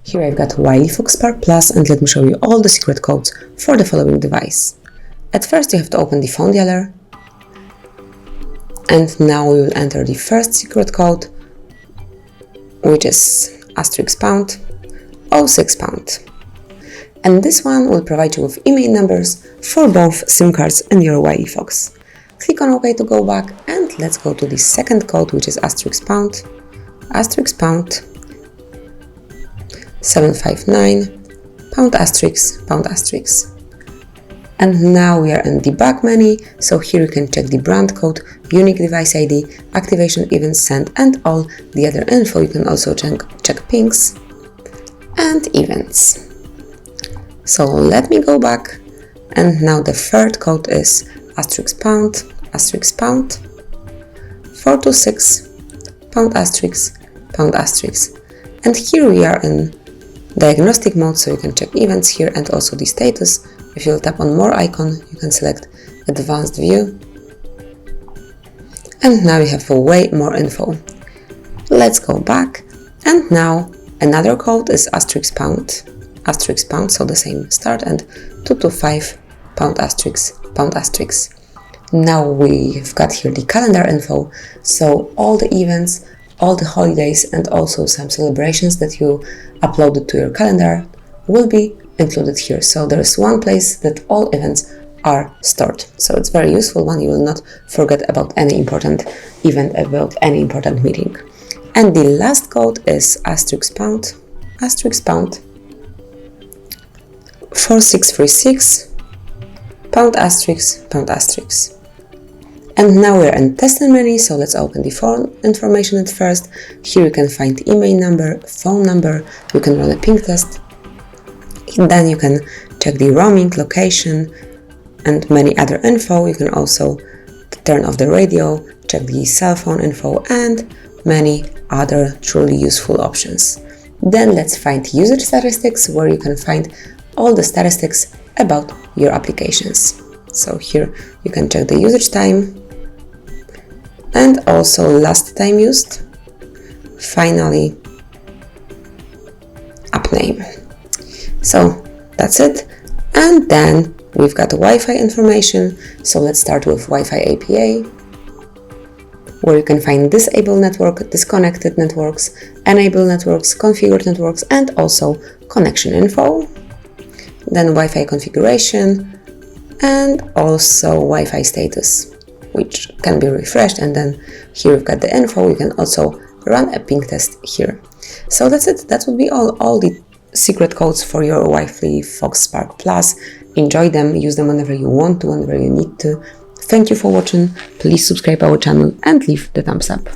Here I've got WILEYFOX Spark Plus, and let me show you all the secret codes for the following device. At first you have to open the phone dialer, and now we will enter the first secret code, which is *#06#. And this one will provide you with email numbers for both SIM cards and your WILEYFOX. Click on OK to go back, and let's go to the second code, which is *##759 ###. And now we are in debug menu, so here you can check the brand code, unique device ID, activation events sent, and all the other info. You can also check pings and events. So let me go back, and now the third code is *##426 ###. And here we are in diagnostic mode, so you can check events here and also the status. If you'll tap on more icon, you can select advanced view. And now you have way more info. Let's go back, and now another code is *##, so the same start, and 225 *##. Now we've got here the calendar info, so all the events, all the holidays, and also some celebrations that you uploaded to your calendar will be included here. So there is one place that all events are stored. So it's very useful one. You will not forget about any important event, about any important meeting. And the last code is *##4636 *##. And now we're in testing menu, so let's open the phone information at first. Here you can find email number, phone number, you can run a ping test, and then you can check the roaming, location, and many other info. You can also turn off the radio, check the cell phone info, and many other truly useful options. Then let's find user statistics, where you can find all the statistics about your applications. So here you can check the usage time, and also last time used, finally app name. So that's it. And then we've got Wi-Fi information. So let's start with Wi-Fi APA, where you can find disabled network, disconnected networks, enable networks, configured networks, and also connection info. Then Wi-Fi configuration, and also Wi-Fi status, which can be refreshed. And then here we've got the info. You can also run a ping test here. So that's it. That would be all the secret codes for your WILEYFOX Spark Plus. Enjoy them, use them whenever you want to, whenever you need to. Thank you for watching. Please subscribe our channel and leave the thumbs up.